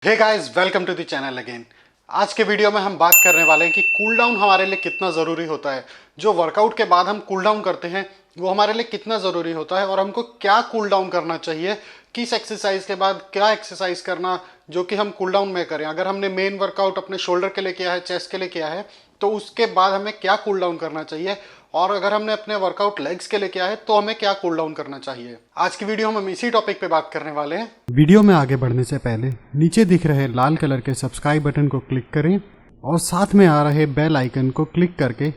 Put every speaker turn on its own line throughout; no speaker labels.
Hey guys, welcome to the channel again. आज के video में हम बात करने वाले हैं कि कूल डाउन हमारे लिए कितना ज़रूरी होता है। जो वर्कआउट के बाद हम कूल डाउन करते हैं वो हमारे लिए कितना ज़रूरी होता है और हमको क्या कूल डाउन करना चाहिए, किस एक्सरसाइज के बाद क्या एक्सरसाइज करना जो कि हम कूल डाउन में करें। अगर हमने मेन वर्कआउट अपने शोल्डर के लिए किया है, चेस्ट के लिए किया है, तो उसके बाद हमें क्या कूल डाउन करना चाहिए, और अगर हमने अपने वर्कआउट लेग्स के लिए किया है तो हमें क्या कूल डाउन करना चाहिए। आज की वीडियो में हम इसी टॉपिक पे बात करने वाले हैं।
वीडियो में आगे बढ़ने से पहले नीचे दिख रहे लाल कलर के सब्सक्राइब बटन को क्लिक करें और साथ में आ रहे बेल आइकन को क्लिक करके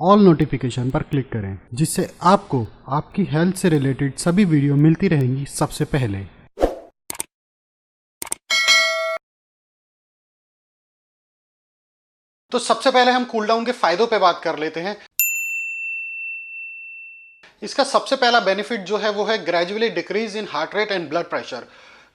ऑल नोटिफिकेशन पर क्लिक करें, जिससे आपको आपकी हेल्थ से रिलेटेड सभी वीडियो मिलती रहेंगी सबसे पहले।
तो सबसे पहले हम कूल डाउन के फायदों पे बात कर लेते हैं। इसका सबसे पहला बेनिफिट जो है वो है gradually decrease in heart rate and blood pressure.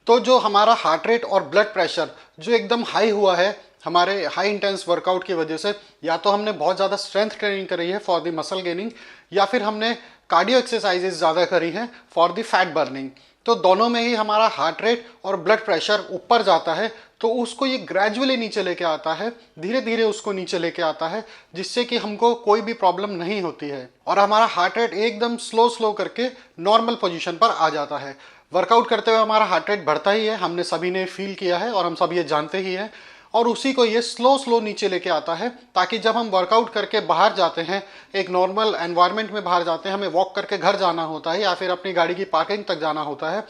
तो जो हमारा हार्ट रेट और ब्लड प्रेशर जो एकदम हाई हुआ है हमारे हाई इंटेंस वर्कआउट की वजह से, या तो हमने बहुत ज़्यादा स्ट्रेंथ ट्रेनिंग करी है फॉर द मसल गेनिंग, या फिर हमने कार्डियो एक्सरसाइजेज ज़्यादा करी हैं फॉर द फैट बर्निंग, तो दोनों में ही हमारा हार्ट रेट और ब्लड प्रेशर ऊपर जाता है। तो उसको ये ग्रेजुअली नीचे लेके आता है, धीरे धीरे उसको नीचे लेके आता है, जिससे कि हमको कोई भी प्रॉब्लम नहीं होती है और हमारा हार्ट रेट एकदम स्लो स्लो करके नॉर्मल पोजीशन पर आ जाता है। वर्कआउट करते हुए हमारा हार्ट रेट बढ़ता ही है, हमने सभी ने फील किया है और हम सब ये जानते ही हैं, और उसी को ये स्लो स्लो नीचे लेके आता है, ताकि जब हम वर्कआउट करके बाहर जाते हैं, एक नॉर्मल एनवायरनमेंट में बाहर जाते हैं, हमें वॉक करके घर जाना होता है या फिर अपनी गाड़ी की पार्किंग तक जाना होता है,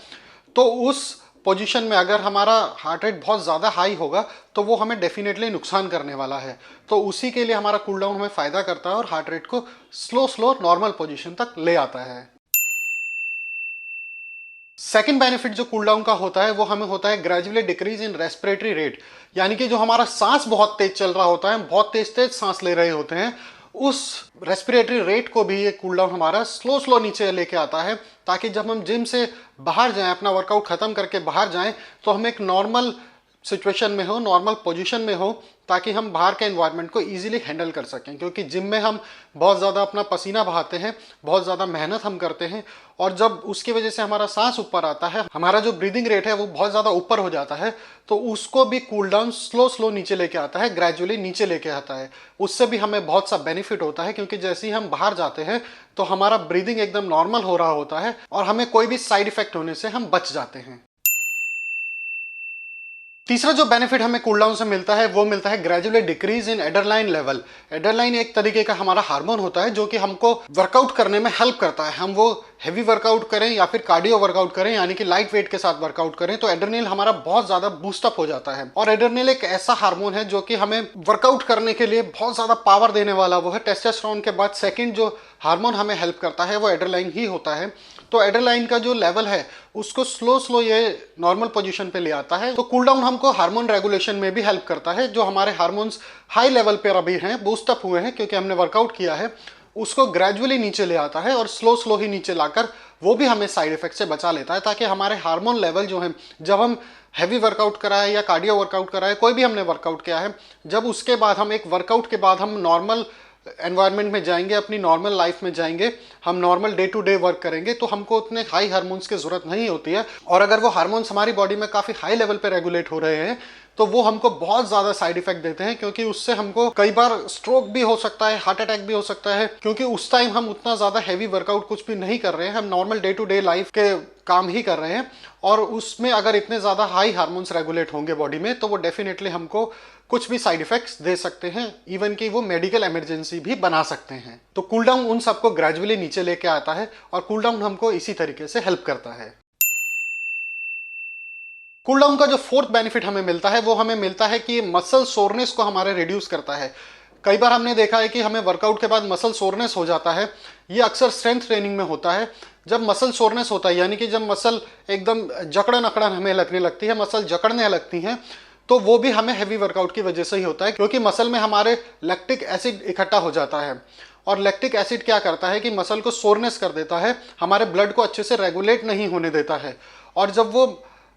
तो उस पोजीशन में अगर हमारा हार्ट रेट बहुत ज़्यादा हाई होगा तो वो हमें डेफिनेटली नुकसान करने वाला है। तो उसी के लिए हमारा कूल डाउन हमें फ़ायदा करता है और हार्ट रेट को स्लो स्लो नॉर्मल पोजीशन तक ले आता है। सेकेंड बेनिफिट जो कूल डाउन का होता है वो हमें होता है gradually decrease in respiratory rate. यानी कि जो हमारा सांस बहुत तेज चल रहा होता है, हम बहुत तेज तेज सांस ले रहे होते हैं, उस रेस्पिरेटरी रेट को भी ये कूल डाउन हमारा स्लो स्लो नीचे लेके आता है, ताकि जब हम जिम से बाहर जाएं, अपना वर्कआउट खत्म करके बाहर जाएं, तो हम एक नॉर्मल सिचुएशन में हो, नॉर्मल पोजीशन में हो, ताकि हम बाहर के एनवायरनमेंट को इजीली हैंडल कर सकें। क्योंकि जिम में हम बहुत ज़्यादा अपना पसीना बहाते हैं, बहुत ज़्यादा मेहनत हम करते हैं, और जब उसकी वजह से हमारा सांस ऊपर आता है, हमारा जो ब्रीदिंग रेट है वो बहुत ज़्यादा ऊपर हो जाता है, तो उसको भी कूल डाउन स्लो स्लो नीचे लेके आता है, ग्रेजुअली नीचे लेके आता है। उससे भी हमें बहुत सा बेनिफिट होता है, क्योंकि जैसे ही हम बाहर जाते हैं तो हमारा ब्रीदिंग एकदम नॉर्मल हो रहा होता है और हमें कोई भी साइड इफेक्ट होने से हम बच जाते हैं। तीसरा जो बेनिफिट हमें कूल डाउन से मिलता है वो मिलता है gradually decrease in adrenaline level. Adrenaline एक तरीके का हमारा हार्मोन होता है जो कि हमको वर्कआउट करने में हेल्प करता है। हम वो हैवी वर्कआउट करें या फिर कार्डियो वर्कआउट करें, यानी कि लाइट वेट के साथ वर्कआउट करें, तो एड्रेनल हमारा बहुत ज्यादा बूस्टअप हो जाता है। और एड्रेनल एक ऐसा हार्मोन है जो कि हमें वर्कआउट करने के लिए बहुत ज्यादा पावर देने वाला वो है। टेस्टोस्टेरोन के बाद सेकंड जो हार्मोन हमें हेल्प करता है वो एड्रेनलाइन ही होता है। तो एड्रेनलाइन का जो लेवल है उसको स्लो स्लो ये नॉर्मल पोजीशन पे ले आता है। तो कूल डाउन हमको हार्मोन रेगुलेशन में भी हेल्प करता है। जो हमारे हार्मोन्स हाई लेवल पे अभी हैं, बूस्टअप हुए हैं क्योंकि हमने वर्कआउट किया है, उसको ग्रेजुअली नीचे ले आता है और स्लो स्लो ही नीचे लाकर वो भी हमें साइड इफेक्ट से बचा लेता है, ताकि हमारे हार्मोन लेवल जो है, जब हम हैवी वर्कआउट करा है या कार्डियो वर्कआउट करा है, कोई भी हमने वर्कआउट किया है, जब उसके बाद हम एक वर्कआउट के बाद हम नॉर्मल एनवायरनमेंट में जाएंगे, अपनी नॉर्मल लाइफ में जाएंगे, हम normal day to day work करेंगे, तो हमको उतने हाई हार्मोन्स की जरूरत नहीं होती है। और अगर वो हार्मोन्स हमारी बॉडी में काफ़ी हाई लेवल पे रेगुलेट हो रहे हैं तो वो हमको बहुत ज़्यादा साइड इफेक्ट देते हैं, क्योंकि उससे हमको कई बार स्ट्रोक भी हो सकता है, हार्ट अटैक भी हो सकता है, क्योंकि उस टाइम हम उतना ज़्यादा हैवी वर्कआउट कुछ भी नहीं कर रहे हैं, हम normal day to day life के काम ही कर रहे हैं। और उसमें अगर इतने ज़्यादा हाई हार्मोन्स रेगुलेट होंगे बॉडी में तो वो डेफिनेटली हमको कुछ भी साइड इफेक्ट्स दे सकते हैं, इवन कि वो मेडिकल इमरजेंसी भी बना सकते हैं। तो कूल डाउन उन सबको ग्रेजुअली नीचे लेके आता है और कूल डाउन हमको इसी तरीके से हेल्प करता है। कूल डाउन का जो फोर्थ बेनिफिट हमें मिलता है वो हमें मिलता है कि मसल सोरनेस को हमारे रिड्यूस करता है। कई बार हमने देखा है कि हमें वर्कआउट के बाद मसल सोरनेस हो जाता है। ये अक्सर स्ट्रेंथ ट्रेनिंग में होता है। जब मसल सोरनेस होता है, यानी कि जब मसल एकदम जकड़न अकड़न हमें लगने लगती है, मसल जकड़ने लगती हैं, तो वो भी हमें हैवी वर्कआउट की वजह से ही होता है, क्योंकि मसल में हमारे लैक्टिक एसिड इकट्ठा हो जाता है। और लैक्टिक एसिड क्या करता है कि मसल को सोरनेस कर देता है, हमारे ब्लड को अच्छे से रेगुलेट नहीं होने देता है। और जब वो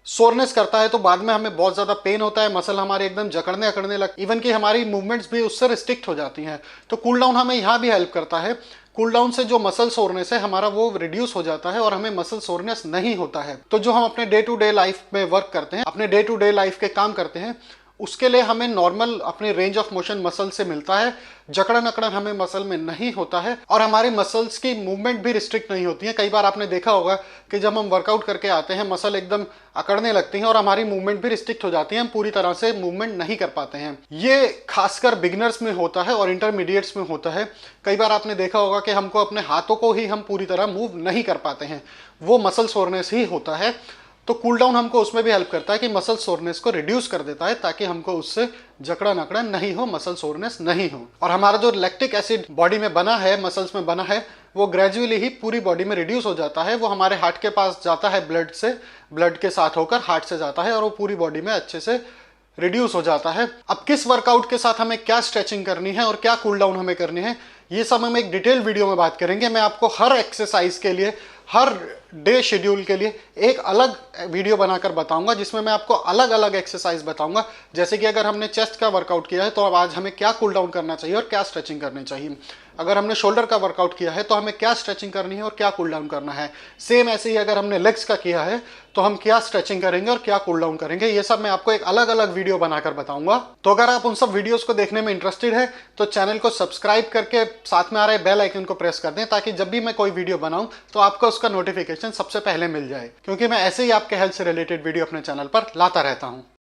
सोरनेस करता है तो बाद में हमें बहुत ज्यादा पेन होता है, मसल हमारे एकदम जकड़ने अकड़ने लगती, इवन कि हमारी मूवमेंट्स भी उससे रिस्ट्रिक्ट हो जाती हैं। तो कूल डाउन हमें यहाँ भी हेल्प करता है। कूल डाउन से जो मसल सोरनेस है हमारा वो रिड्यूस हो जाता है और हमें मसल सोरनेस नहीं होता है। तो जो हम अपने डे टू डे लाइफ में वर्क करते हैं, अपने डे टू डे लाइफ के काम करते हैं, उसके लिए हमें नॉर्मल अपने रेंज ऑफ मोशन मसल से मिलता है। जकड़न अकड़न हमें मसल में नहीं होता है और हमारी मसल्स की मूवमेंट भी रिस्ट्रिक्ट नहीं होती है। कई बार आपने देखा होगा कि जब हम वर्कआउट करके आते हैं मसल एकदम अकड़ने लगती हैं और हमारी मूवमेंट भी रिस्ट्रिक्ट हो जाती है, हम पूरी तरह से मूवमेंट नहीं कर पाते हैं। ये खासकर बिगिनर्स में होता है और इंटरमीडिएट्स में होता है। कई बार आपने देखा होगा कि हमको अपने हाथों को ही हम पूरी तरह मूव नहीं कर पाते हैं, वो मसल सोरनेस ही होता है। तो कूल डाउन हमको उसमें भी हेल्प करता है कि मसल सोरनेस को रिड्यूस कर देता है ताकि हमको उससे जकड़न अकड़न नहीं हो, मसल सोरनेस नहीं हो। और हमारा जो लैक्टिक एसिड बॉडी में बना है, मसल्स में बना है, वो ग्रेजुअली ही पूरी बॉडी में रिड्यूस हो जाता है। वो हमारे हार्ट के पास जाता है, ब्लड से, ब्लड के साथ होकर हार्ट से जाता है और वो पूरी बॉडी में अच्छे से रिड्यूस हो जाता है। अब किस वर्कआउट के साथ हमें क्या स्ट्रेचिंग करनी है और क्या कूल डाउन हमें करनी है, ये सब हम एक डिटेल वीडियो में बात करेंगे। मैं आपको हर एक्सरसाइज के लिए, हर डे शेड्यूल के लिए एक अलग वीडियो बनाकर बताऊंगा, जिसमें मैं आपको अलग अलग एक्सरसाइज बताऊंगा। जैसे कि अगर हमने चेस्ट का वर्कआउट किया है तो अब आज हमें क्या कूल डाउन करना चाहिए और क्या स्ट्रेचिंग करनी चाहिए। अगर हमने शोल्डर का वर्कआउट किया है तो हमें क्या स्ट्रेचिंग करनी है और क्या कूल डाउन करना है। सेम ऐसे ही अगर हमने लेग्स का किया है तो हम क्या स्ट्रेचिंग करेंगे और क्या कूल डाउन करेंगे। ये सब मैं आपको एक अलग अलग वीडियो बनाकर बताऊंगा। तो अगर आप उन सब वीडियोस को देखने में इंटरेस्टेड है तो चैनल को सब्सक्राइब करके साथ में आ रहे बेल आइकन को प्रेस कर दें, ताकि जब भी मैं कोई वीडियो बनाऊं तो आपको उसका नोटिफिकेशन सबसे पहले मिल जाए, क्योंकि मैं ऐसे ही आपके हेल्थ से रिलेटेड वीडियो अपने चैनल पर लाता रहता हूं।